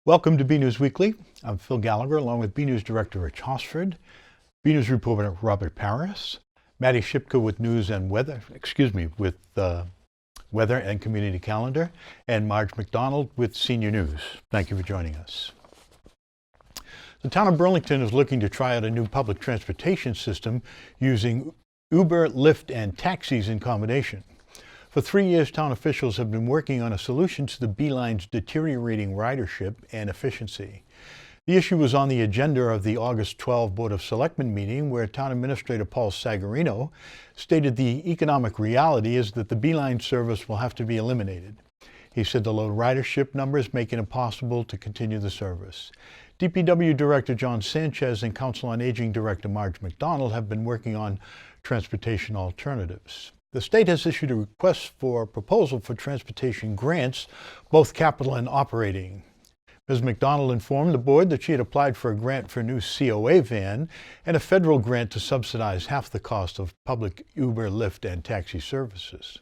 Welcome to BNEWS Weekly. I'm Phil Gallagher, along with BNEWS Director Rich Hosford, BNEWS reporter Robert Paris, Maddie Shipka with news and weather, weather and community calendar, and Marge McDonald with senior news. Thank you for joining us. The town of Burlington is looking to try out a new public transportation system using Uber, Lyft, and taxis in combination. For 3 years, town officials have been working on a solution to the B-Line's deteriorating ridership and efficiency. The issue was on the agenda of the August 12 Board of Selectmen meeting, where Town Administrator Paul Sagarino stated the economic reality is that the B-Line service will have to be eliminated. He said the low ridership numbers make it impossible to continue the service. DPW Director John Sanchez and Council on Aging Director Marge McDonald have been working on transportation alternatives. The state has issued a request for proposal for transportation grants, both capital and operating. Ms. McDonald informed the board that she had applied for a grant for a new COA van and a federal grant to subsidize half the cost of public Uber, Lyft, and taxi services.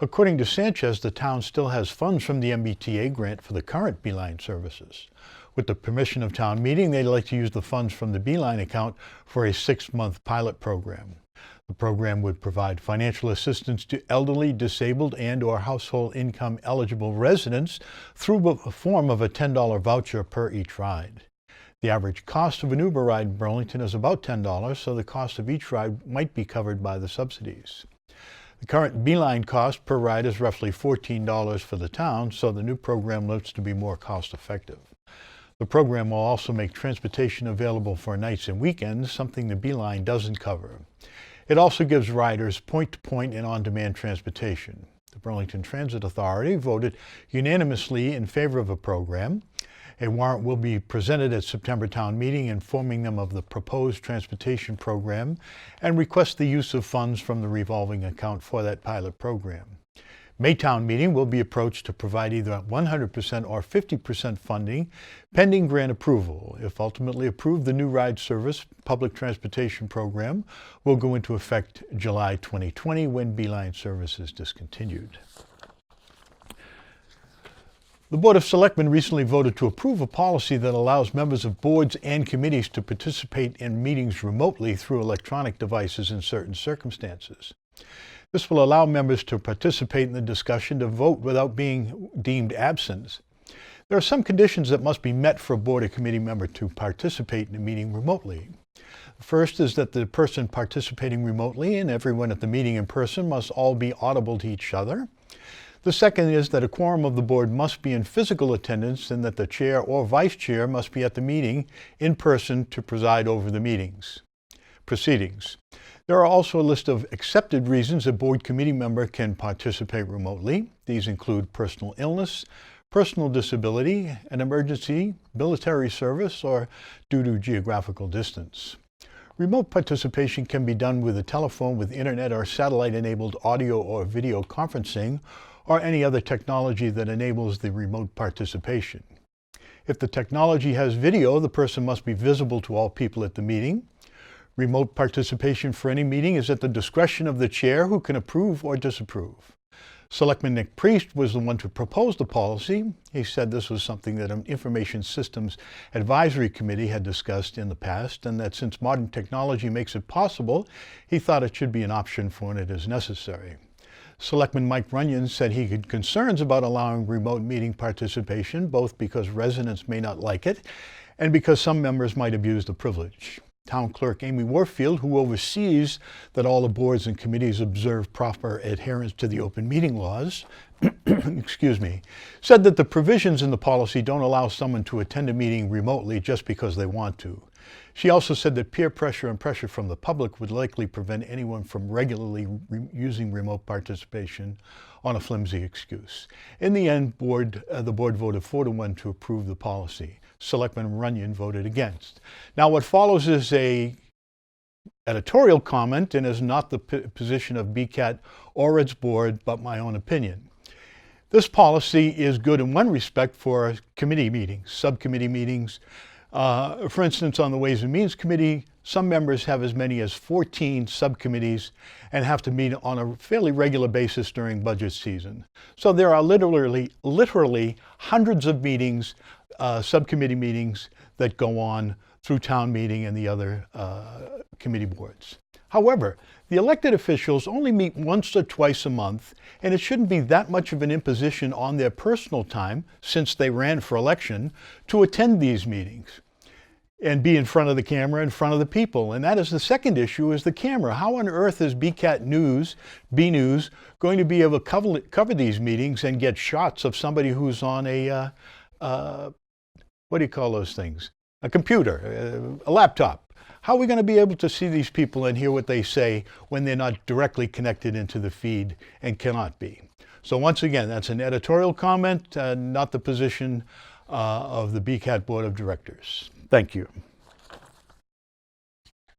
According to Sanchez, the town still has funds from the MBTA grant for the current B-Line services. With the permission of town meeting, they'd like to use the funds from the B-Line account for a 6-month pilot program. The program would provide financial assistance to elderly, disabled, and/or household income eligible residents through a form of a $10 voucher per each ride. The average cost of an Uber ride in Burlington is about $10, so the cost of each ride might be covered by the subsidies. The current B-Line cost per ride is roughly $14 for the town, so the new program looks to be more cost effective. The program will also make transportation available for nights and weekends, something the B-Line doesn't cover. It also gives riders point-to-point and on-demand transportation. The Burlington Transit Authority voted unanimously in favor of a program. A warrant will be presented at September town meeting informing them of the proposed transportation program and request the use of funds from the revolving account for that pilot program. May town meeting will be approached to provide either 100% or 50% funding pending grant approval. If ultimately approved, the new ride service public transportation program will go into effect July 2020 when B-Line service is discontinued. The Board of Selectmen recently voted to approve a policy that allows members of boards and committees to participate in meetings remotely through electronic devices in certain circumstances. This will allow members to participate in the discussion to vote without being deemed absent. There are some conditions that must be met for a board or committee member to participate in a meeting remotely. The first is that the person participating remotely and everyone at the meeting in person must all be audible to each other. The second is that a quorum of the board must be in physical attendance and that the chair or vice chair must be at the meeting in person to preside over the proceedings. There are also a list of accepted reasons a board committee member can participate remotely. These include personal illness, personal disability, an emergency, military service, or due to geographical distance. Remote participation can be done with a telephone with internet or satellite-enabled audio or video conferencing, or any other technology that enables the remote participation. If the technology has video, the person must be visible to all people at the meeting. Remote participation for any meeting is at the discretion of the chair, who can approve or disapprove. Selectman Nick Priest was the one to propose the policy. He said this was something that an Information Systems Advisory Committee had discussed in the past, and that since modern technology makes it possible, he thought it should be an option for when it is necessary. Selectman Mike Runyon said he had concerns about allowing remote meeting participation, both because residents may not like it and because some members might abuse the privilege. Town Clerk Amy Warfield, who oversees that all the boards and committees observe proper adherence to the open meeting laws, said that the provisions in the policy don't allow someone to attend a meeting remotely just because they want to. She also said that peer pressure and pressure from the public would likely prevent anyone from regularly using remote participation on a flimsy excuse. In the end, the board voted 4-1 to approve the policy. Selectman Runyon voted against. Now, what follows is a editorial comment and is not the position of BCAT or its board, but my own opinion. This policy is good in one respect for committee meetings, subcommittee meetings. For instance, on the Ways and Means Committee, some members have as many as 14 subcommittees and have to meet on a fairly regular basis during budget season. So there are literally hundreds of meetings subcommittee meetings that go on through town meeting and the other committee boards. However, the elected officials only meet once or twice a month, and it shouldn't be that much of an imposition on their personal time, since they ran for election, to attend these meetings and be in front of the camera, in front of the people. And that is the second issue, is the camera. How on earth is BNEWS, going to be able to cover these meetings and get shots of somebody who's on a, what do you call those things? A computer, a laptop. How are we going to be able to see these people and hear what they say when they're not directly connected into the feed and cannot be? So once again, that's an editorial comment, not the position of the BCAT Board of Directors. Thank you.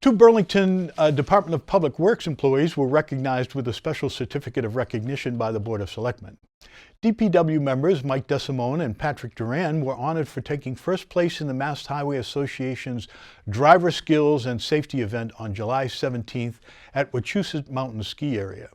Two Burlington Department of Public Works employees were recognized with a special certificate of recognition by the Board of Selectmen. DPW members Mike DeSimone and Patrick Duran were honored for taking first place in the Mass Highway Association's Driver Skills and Safety event on July 17th at Wachusett Mountain Ski Area.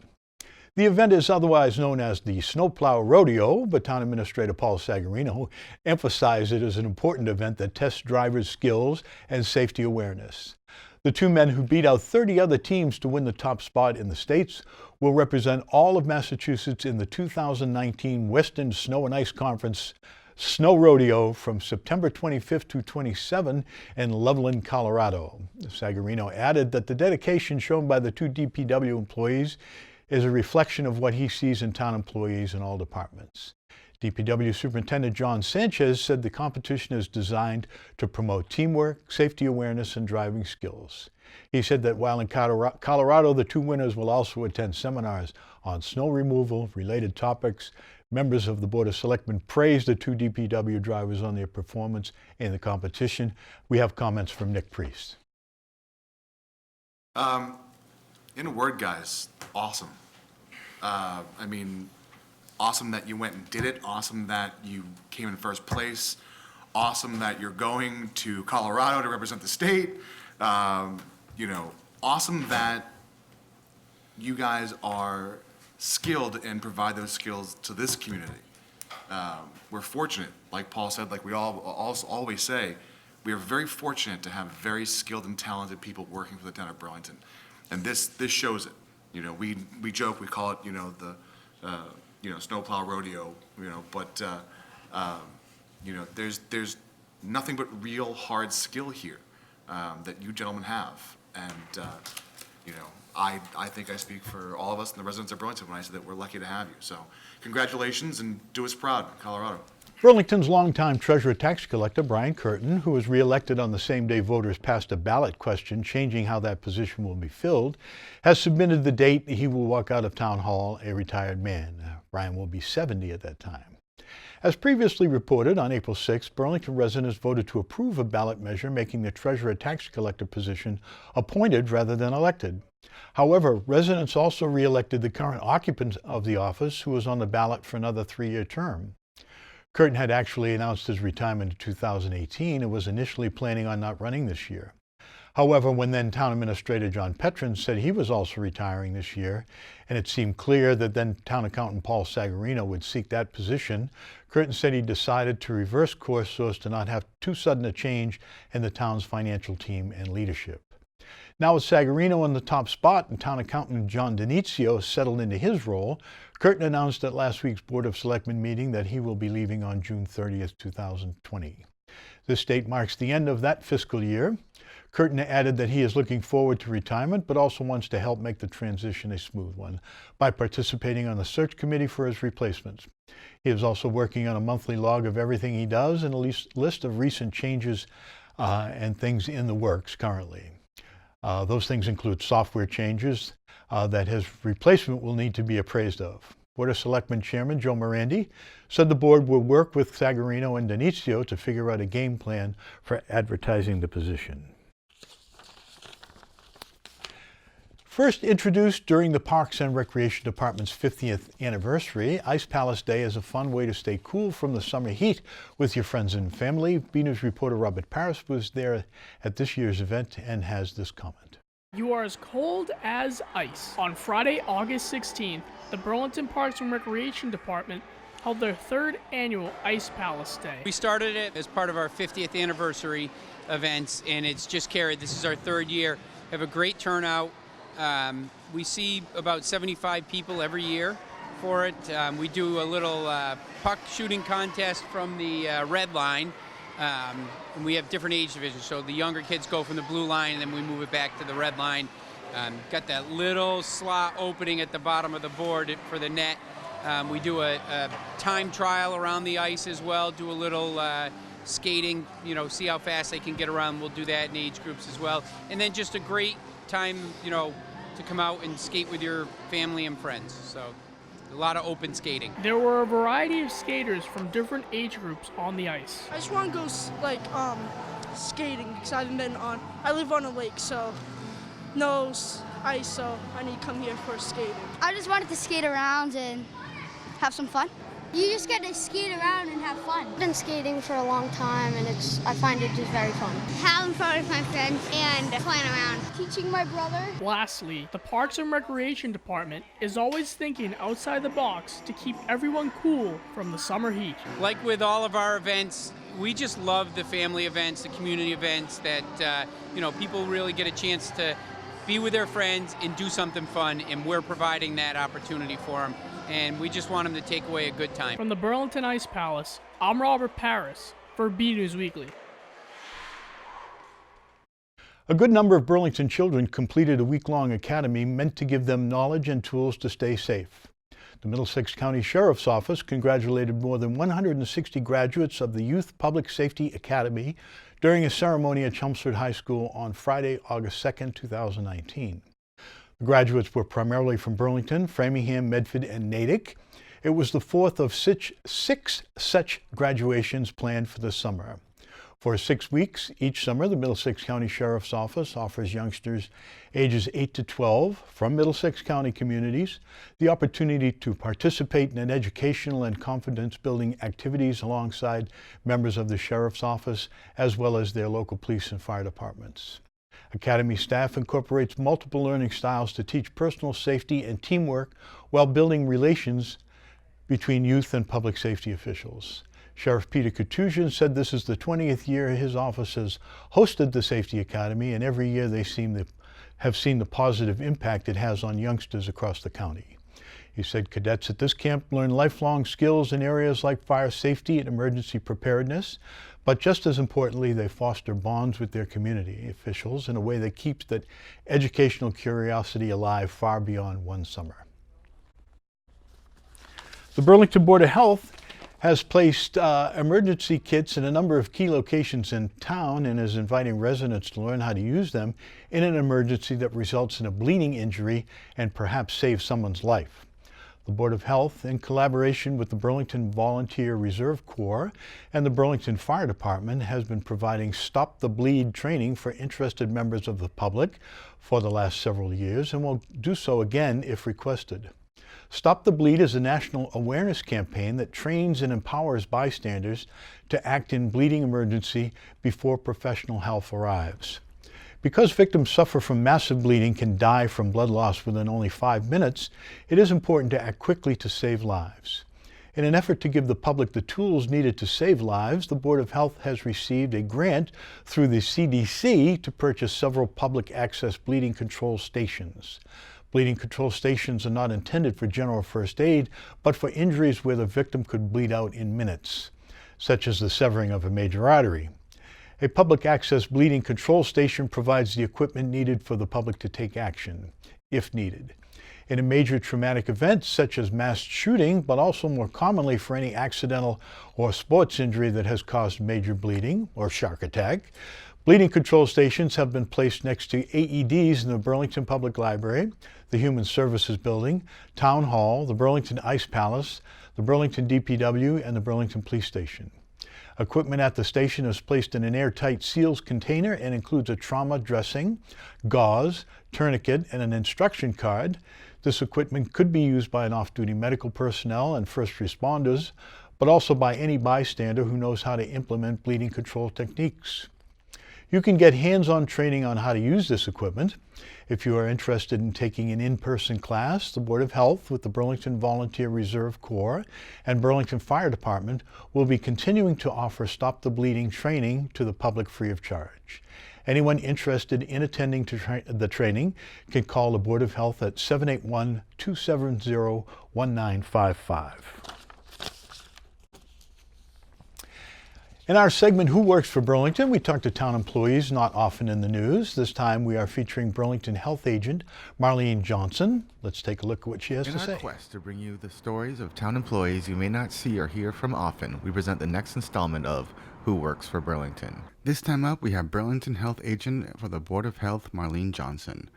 The event is otherwise known as the Snowplow Rodeo, but Town Administrator Paul Sagarino emphasized it as an important event that tests drivers' skills and safety awareness. The two men who beat out 30 other teams to win the top spot in the states will represent all of Massachusetts in the 2019 Western Snow and Ice Conference Snow Rodeo from September 25th to 27 in Loveland, Colorado. Sagarino added that the dedication shown by the two DPW employees is a reflection of what he sees in town employees in all departments. DPW Superintendent John Sanchez said the competition is designed to promote teamwork, safety awareness, and driving skills. He said that while in Colorado, the two winners will also attend seminars on snow removal, related topics. Members of the Board of Selectmen praised the two DPW drivers on their performance in the competition. We have comments from Nick Priest. In a word, guys, awesome. Awesome that you went and did it. Awesome that you came in first place. Awesome that you're going to Colorado to represent the state. Awesome that you guys are skilled and provide those skills to this community. We're fortunate, like Paul said, like we always say, we are very fortunate to have very skilled and talented people working for the town of Burlington. And this shows it. We joke, we call it, the snowplow rodeo, but there's nothing but real hard skill here that you gentlemen have. And, I think I speak for all of us and the residents of Burlington when I say that we're lucky to have you. So congratulations and do us proud, Colorado. Burlington's longtime treasurer tax collector, Brian Curtin, who was reelected on the same day voters passed a ballot question changing how that position will be filled, has submitted the date he will walk out of Town Hall a retired man. Brian will be 70 at that time. As previously reported, on April 6th, Burlington residents voted to approve a ballot measure making the treasurer tax collector position appointed rather than elected. However, residents also reelected the current occupant of the office, who was on the ballot for another 3-year term. Curtin had actually announced his retirement in 2018 and was initially planning on not running this year. However, when then Town Administrator John Petrin said he was also retiring this year, and it seemed clear that then Town Accountant Paul Sagarino would seek that position, Curtin said he decided to reverse course so as to not have too sudden a change in the town's financial team and leadership. Now with Sagarino in the top spot and Town Accountant John Denizio settled into his role, Curtin announced at last week's Board of Selectmen meeting that he will be leaving on June 30th, 2020. This date marks the end of that fiscal year. Curtin added that he is looking forward to retirement, but also wants to help make the transition a smooth one by participating on the search committee for his replacement. He is also working on a monthly log of everything he does and a list of recent changes and things in the works currently. Those things include software changes that his replacement will need to be appraised of. Board of Selectmen Chairman Joe Morandi said the board will work with Sagarino and Denizio to figure out a game plan for advertising the position. First introduced during the Parks and Recreation Department's 50th anniversary, Ice Palace Day is a fun way to stay cool from the summer heat with your friends and family. BNEWS reporter Robert Paris was there at this year's event and has this comment. You are as cold as ice. On Friday, August 16th, the Burlington Parks and Recreation Department held their third annual Ice Palace Day. We started it as part of our 50th anniversary events, and it's just carried. This is our third year. We have a great turnout. We see about 75 people every year for it. We do a little puck shooting contest from the red line. And we have different age divisions, so the younger kids go from the blue line and then we move it back to the red line. Got that little slot opening at the bottom of the board for the net. We do a time trial around the ice as well, do a little skating, see how fast they can get around. We'll do that in age groups as well. And then just a great time, to come out and skate with your family and friends. So a lot of open skating. There were a variety of skaters from different age groups on the ice. I just want to go skating because I live on a lake, so no ice, so I need to come here for skating. I just wanted to skate around and have some fun. You just get to skate around and have fun. I've been skating for a long time and I find it just very fun. Having fun with my friends and playing around. Teaching my brother. Lastly, the Parks and Recreation Department is always thinking outside the box to keep everyone cool from the summer heat. Like with all of our events, we just love the family events, the community events that, people really get a chance to be with their friends and do something fun, and we're providing that opportunity for them. And we just want them to take away a good time. From the Burlington Ice Palace, I'm Robert Paris for BNEWS Weekly. A good number of Burlington children completed a week-long academy meant to give them knowledge and tools to stay safe. The Middlesex County Sheriff's Office congratulated more than 160 graduates of the Youth Public Safety Academy during a ceremony at Chelmsford High School on Friday, August 2nd, 2019. The graduates were primarily from Burlington, Framingham, Medford, and Natick. It was the fourth of six such graduations planned for the summer. For 6 weeks each summer, the Middlesex County Sheriff's Office offers youngsters ages 8 to 12 from Middlesex County communities the opportunity to participate in educational and confidence-building activities alongside members of the Sheriff's Office as well as their local police and fire departments. Academy staff incorporates multiple learning styles to teach personal safety and teamwork while building relations between youth and public safety officials. Sheriff Peter Katusian said this is the 20th year his office has hosted the Safety Academy, and every year they have seen the positive impact it has on youngsters across the county. He said cadets at this camp learn lifelong skills in areas like fire safety and emergency preparedness, but just as importantly, they foster bonds with their community officials in a way that keeps that educational curiosity alive far beyond one summer. The Burlington Board of Health has placed emergency kits in a number of key locations in town and is inviting residents to learn how to use them in an emergency that results in a bleeding injury and perhaps saves someone's life. The Board of Health, in collaboration with the Burlington Volunteer Reserve Corps and the Burlington Fire Department, has been providing Stop the Bleed training for interested members of the public for the last several years and will do so again if requested. Stop the Bleed is a national awareness campaign that trains and empowers bystanders to act in bleeding emergency before professional help arrives. Because victims suffer from massive bleeding, can die from blood loss within only 5 minutes, it is important to act quickly to save lives. In an effort to give the public the tools needed to save lives, the Board of Health has received a grant through the CDC to purchase several public access bleeding control stations. Bleeding control stations are not intended for general first aid, but for injuries where the victim could bleed out in minutes, such as the severing of a major artery. A public access bleeding control station provides the equipment needed for the public to take action, if needed. In a major traumatic event, such as mass shooting, but also more commonly for any accidental or sports injury that has caused major bleeding or shark attack, bleeding control stations have been placed next to AEDs in the Burlington Public Library, the Human Services Building, Town Hall, the Burlington Ice Palace, the Burlington DPW, and the Burlington Police Station. Equipment at the station is placed in an airtight sealed container and includes a trauma dressing, gauze, tourniquet, and an instruction card. This equipment could be used by an off-duty medical personnel and first responders, but also by any bystander who knows how to implement bleeding control techniques. You can get hands-on training on how to use this equipment. If you are interested in taking an in-person class, the Board of Health with the Burlington Volunteer Reserve Corps and Burlington Fire Department will be continuing to offer Stop the Bleeding training to the public free of charge. Anyone interested in attending the training can call the Board of Health at 781-270-1955. In our segment, Who Works for Burlington?, we talk to town employees not often in the news. This time we are featuring Burlington Health Agent Marlene Johnson. Let's take a look at what she has to say. In our quest to bring you the stories of town employees you may not see or hear from often, we present the next installment of Who Works for Burlington. This time up, we have Burlington Health Agent for the Board of Health, Marlene Johnson.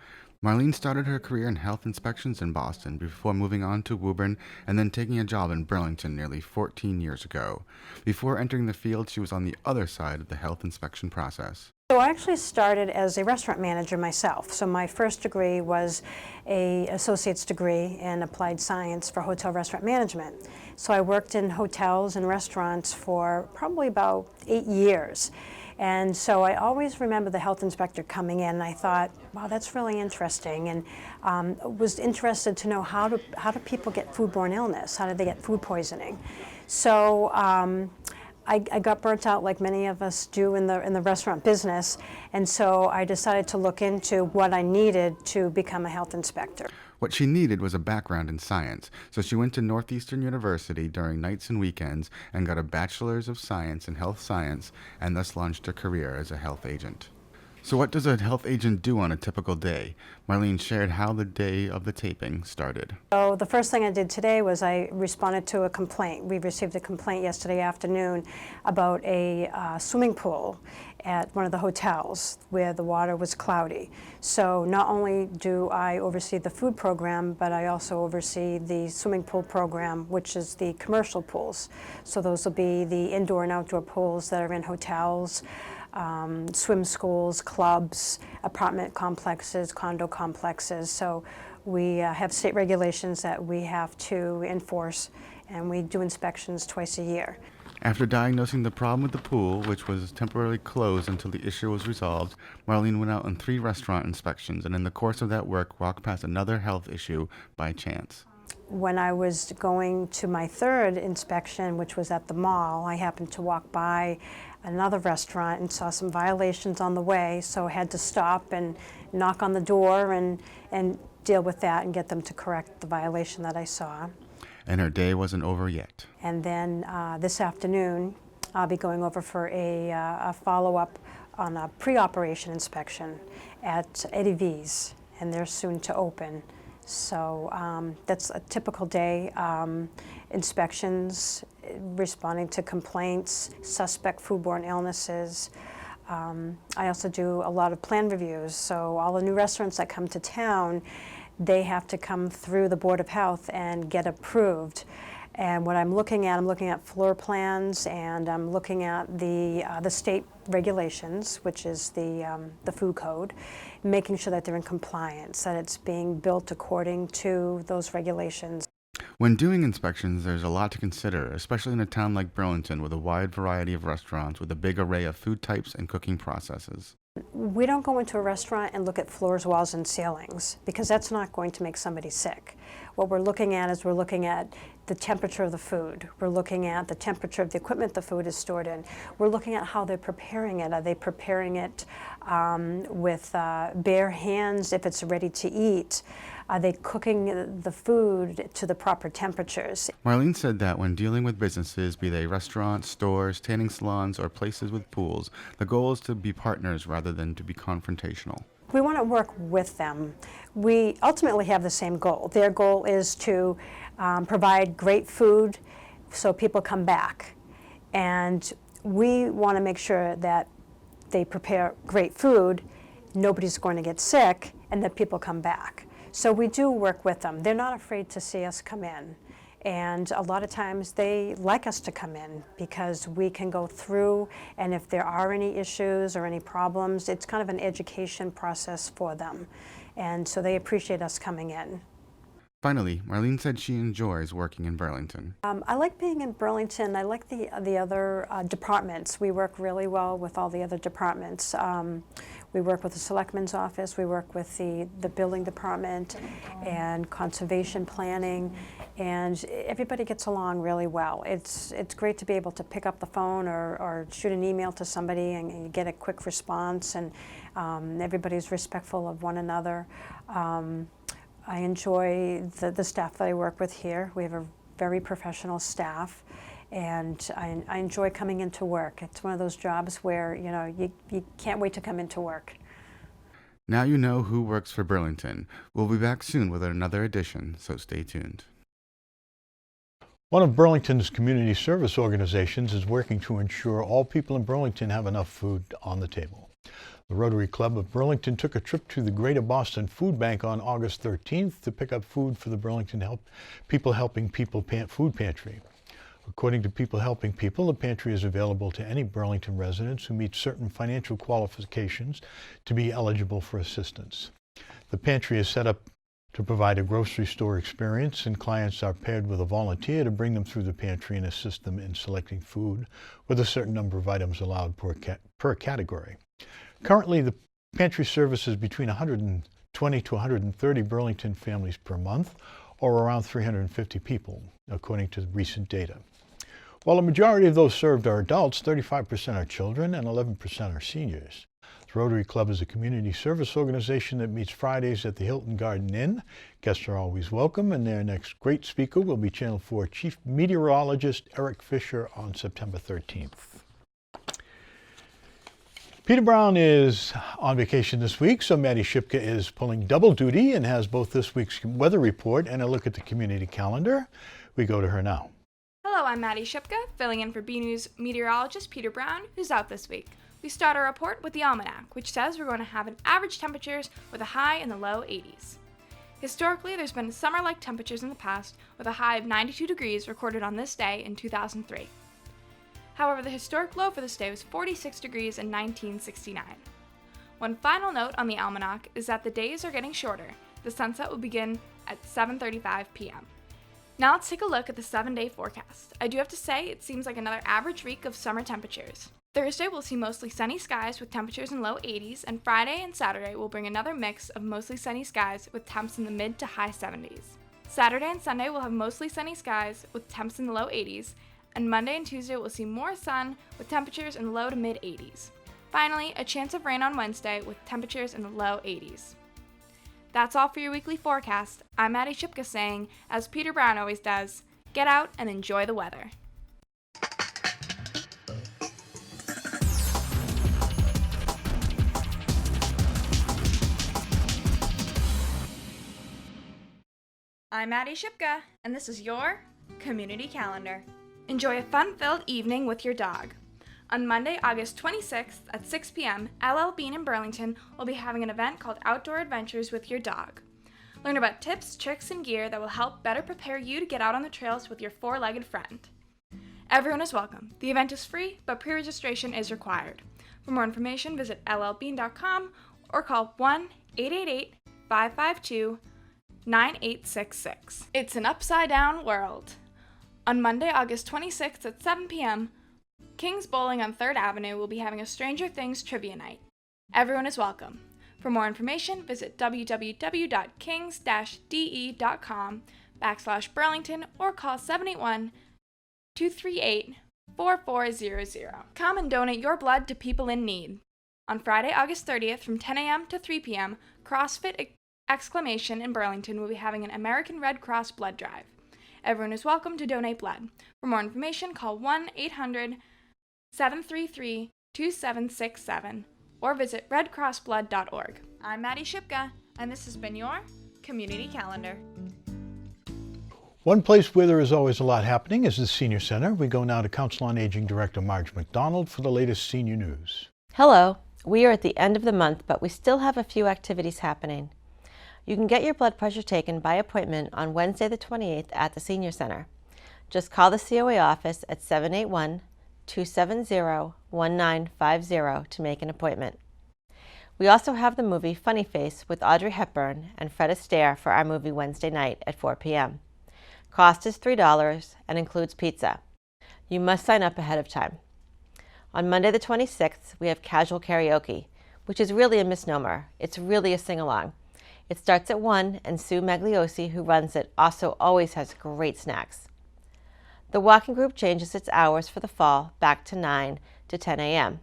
Marlene started her career in health inspections in Boston before moving on to Woburn and then taking a job in Burlington nearly 14 years ago. Before entering the field, she was on the other side of the health inspection process. So I actually started as a restaurant manager myself. So my first degree was an associate's degree in applied science for hotel restaurant management. So I worked in hotels and restaurants for probably about 8 years. And so I always remember the health inspector coming in, and I thought, wow, that's really interesting, and was interested to know how do people get foodborne illness? How do they get food poisoning? So I got burnt out like many of us do in the restaurant business, and so I decided to look into what I needed to become a health inspector. What she needed was a background in science, so she went to Northeastern University during nights and weekends and got a bachelor's of science in health science, and thus launched her career as a health agent. So what does a health agent do on a typical day? Marlene shared how the day of the taping started. So the first thing I did today was I responded to a complaint. We received a complaint yesterday afternoon about a swimming pool at one of the hotels where the water was cloudy. So not only do I oversee the food program, but I also oversee the swimming pool program, which is the commercial pools. So those will be the indoor and outdoor pools that are in hotels, swim schools, clubs, apartment complexes, condo complexes. So we have state regulations that we have to enforce, and we do inspections twice a year. After diagnosing the problem with the pool, which was temporarily closed until the issue was resolved, Marlene went out on 3 restaurant inspections, and in the course of that work walked past another health issue by chance. When I was going to my 3rd inspection, which was at the mall, I happened to walk by another restaurant and saw some violations on the way, so I had to stop and knock on the door and deal with that and get them to correct the violation that I saw. And her day wasn't over yet. And then this afternoon, I'll be going over for a follow-up on a pre-operation inspection at Eddie V's, and they're soon to open. So that's a typical day. Inspections, responding to complaints, suspect foodborne illnesses. I also do a lot of plan reviews. So all the new restaurants that come to town, they have to come through the Board of Health and get approved. And what I'm looking at floor plans, and I'm looking at the state regulations, which is the food code, making sure that they're in compliance, that it's being built according to those regulations. When doing inspections, there's a lot to consider, especially in a town like Burlington with a wide variety of restaurants with a big array of food types and cooking processes. We don't go into a restaurant and look at floors, walls, and ceilings, because that's not going to make somebody sick. What we're looking at is we're looking at the temperature of the food. We're looking at the temperature of the equipment the food is stored in. We're looking at how they're preparing it. Are they preparing it with bare hands if it's ready to eat? Are they cooking the food to the proper temperatures? Marlene said that when dealing with businesses, be they restaurants, stores, tanning salons, or places with pools, the goal is to be partners rather than to be confrontational. We want to work with them. We ultimately have the same goal. Their goal is to provide great food so people come back. And we want to make sure that they prepare great food, nobody's going to get sick, and that people come back. So we do work with them. They're not afraid to see us come in. And a lot of times they like us to come in because we can go through, and if there are any issues or any problems, it's kind of an education process for them. And so they appreciate us coming in. Finally, Marlene said she enjoys working in Burlington. I like being in Burlington. I like the other departments. We work really well with all the other departments. We work with the Selectman's office, we work with the building department and conservation planning, and everybody gets along really well. It's great to be able to pick up the phone or shoot an email to somebody and you get a quick response, and everybody's respectful of one another. I enjoy the staff that I work with here. We have a very professional staff, and I enjoy coming into work. It's one of those jobs where, you know, you can't wait to come into work. Now you know who works for Burlington. We'll be back soon with another edition, so stay tuned. One of Burlington's community service organizations is working to ensure all people in Burlington have enough food on the table. The Rotary Club of Burlington took a trip to the Greater Boston Food Bank on August 13th to pick up food for the Burlington People Helping People Food Pantry. According to People Helping People, the pantry is available to any Burlington residents who meet certain financial qualifications to be eligible for assistance. The pantry is set up to provide a grocery store experience, and clients are paired with a volunteer to bring them through the pantry and assist them in selecting food with a certain number of items allowed per category. Currently, the pantry services between 120 to 130 Burlington families per month, or around 350 people, according to recent data. While a majority of those served are adults, 35% are children and 11% are seniors. The Rotary Club is a community service organization that meets Fridays at the Hilton Garden Inn. Guests are always welcome, and their next great speaker will be Channel 4 Chief Meteorologist Eric Fisher on September 13th. Peter Brown is on vacation this week, so Maddie Shipka is pulling double duty and has both this week's weather report and a look at the community calendar. We go to her now. Hello, I'm Maddie Shipka, filling in for BNEWS meteorologist Peter Brown, who's out this week. We start our report with the almanac, which says we're going to have an average temperatures with a high in the low 80s. Historically, there's been summer-like temperatures in the past, with a high of 92 degrees recorded on this day in 2003. However, the historic low for this day was 46 degrees in 1969. One final note on the almanac is that the days are getting shorter. The sunset will begin at 7:35 p.m. Now let's take a look at the 7-day forecast. I do have to say, it seems like another average week of summer temperatures. Thursday we'll see mostly sunny skies with temperatures in low 80s, and Friday and Saturday will bring another mix of mostly sunny skies with temps in the mid to high 70s. Saturday and Sunday will have mostly sunny skies with temps in the low 80s, and Monday and Tuesday we'll see more sun with temperatures in the low to mid 80s. Finally, a chance of rain on Wednesday with temperatures in the low 80s. That's all for your weekly forecast. I'm Maddie Shipka saying, as Peter Brown always does, get out and enjoy the weather. I'm Maddie Shipka, and this is your community calendar. Enjoy a fun-filled evening with your dog. On Monday, August 26th at 6 p.m., LL Bean in Burlington will be having an event called Outdoor Adventures with Your Dog. Learn about tips, tricks, and gear that will help better prepare you to get out on the trails with your four-legged friend. Everyone is welcome. The event is free, but pre-registration is required. For more information, visit llbean.com or call 1-888-552-9866. It's an upside-down world. On Monday, August 26th at 7 p.m., King's Bowling on 3rd Avenue will be having a Stranger Things trivia night. Everyone is welcome. For more information, visit www.kings-de.com/Burlington or call 781-238-4400. Come and donate your blood to people in need. On Friday, August 30th from 10 a.m. to 3 p.m., CrossFit Exclamation in Burlington will be having an American Red Cross blood drive. Everyone is welcome to donate blood. For more information, call 1-800-733-2767 or visit redcrossblood.org. I'm Maddie Shipka, and this has been your Community Calendar. One place where there is always a lot happening is the Senior Center. We go now to Council on Aging Director Marge McDonald for the latest senior news. Hello. We are at the end of the month, but we still have a few activities happening. You can get your blood pressure taken by appointment on Wednesday the 28th at the Senior Center. Just call the COA office at 781-270-1950 to make an appointment. We also have the movie Funny Face with Audrey Hepburn and Fred Astaire for our movie Wednesday night at 4 p.m. Cost is $3 and includes pizza. You must sign up ahead of time. On Monday the 26th, we have casual karaoke, which is really a misnomer. It's really a sing-along. It starts at 1, and Sue Magliosi, who runs it, also always has great snacks. The walking group changes its hours for the fall back to 9 to 10 a.m.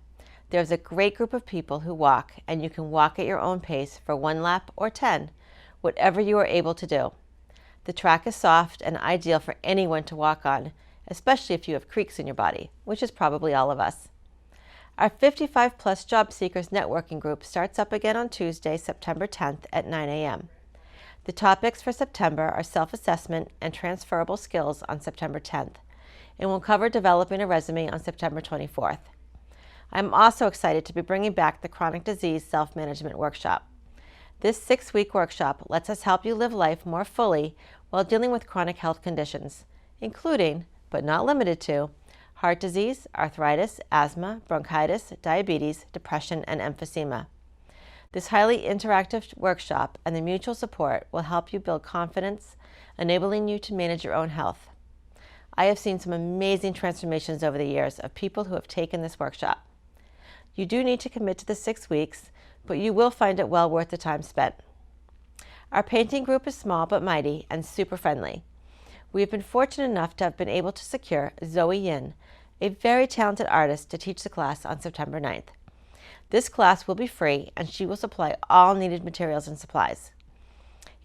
There's a great group of people who walk, and you can walk at your own pace for 1 lap or 10, whatever you are able to do. The track is soft and ideal for anyone to walk on, especially if you have creaks in your body, which is probably all of us. Our 55-plus job seekers networking group starts up again on Tuesday, September 10th at 9 a.m. The topics for September are self-assessment and transferable skills on September 10th, and we'll cover developing a resume on September 24th. I'm also excited to be bringing back the Chronic Disease Self-Management Workshop. This 6-week workshop lets us help you live life more fully while dealing with chronic health conditions, including, but not limited to, heart disease, arthritis, asthma, bronchitis, diabetes, depression, and emphysema. This highly interactive workshop and the mutual support will help you build confidence, enabling you to manage your own health. I have seen some amazing transformations over the years of people who have taken this workshop. You do need to commit to the 6 weeks, but you will find it well worth the time spent. Our painting group is small but mighty and super friendly. We have been fortunate enough to have been able to secure Zoe Yin, a very talented artist, to teach the class on September 9th. This class will be free, and she will supply all needed materials and supplies.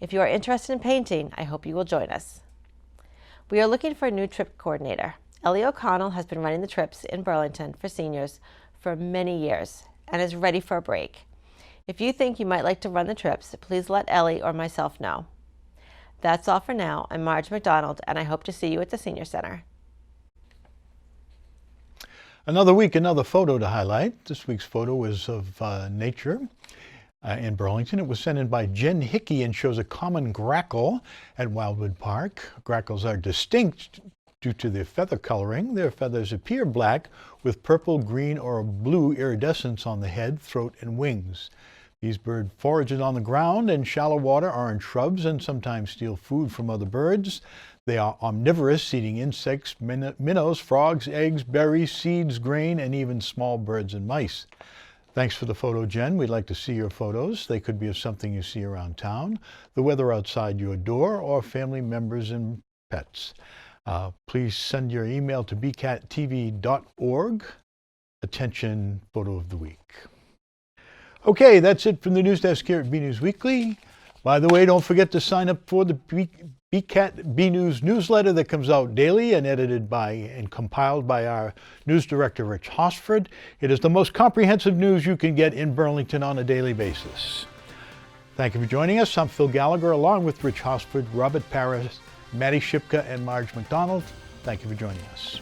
If you are interested in painting, I hope you will join us. We are looking for a new trip coordinator. Ellie O'Connell has been running the trips in Burlington for seniors for many years and is ready for a break. If you think you might like to run the trips, please let Ellie or myself know. That's all for now. I'm Marge McDonald, and I hope to see you at the Senior Center. Another week, another photo to highlight. This week's photo is of nature in Burlington. It was sent in by Jen Hickey and shows a common grackle at Wildwood Park. Grackles are distinct due to their feather coloring. Their feathers appear black with purple, green, or blue iridescence on the head, throat, and wings. These birds forage on the ground in shallow water or in shrubs and sometimes steal food from other birds. They are omnivorous, eating insects, minnows, frogs, eggs, berries, seeds, grain, and even small birds and mice. Thanks for the photo, Jen. We'd like to see your photos. They could be of something you see around town, the weather outside your door, or family members and pets. Please send your email to bcattv.org. Attention, photo of the week. Okay, that's it from the news desk here at BNEWS Weekly. By the way, don't forget to sign up for the BCAT BNews newsletter that comes out daily and edited by and compiled by our news director, Rich Hosford. It is the most comprehensive news you can get in Burlington on a daily basis. Thank you for joining us. I'm Phil Gallagher, along with Rich Hosford, Robert Paris, Maddie Shipka, and Marge McDonald. Thank you for joining us.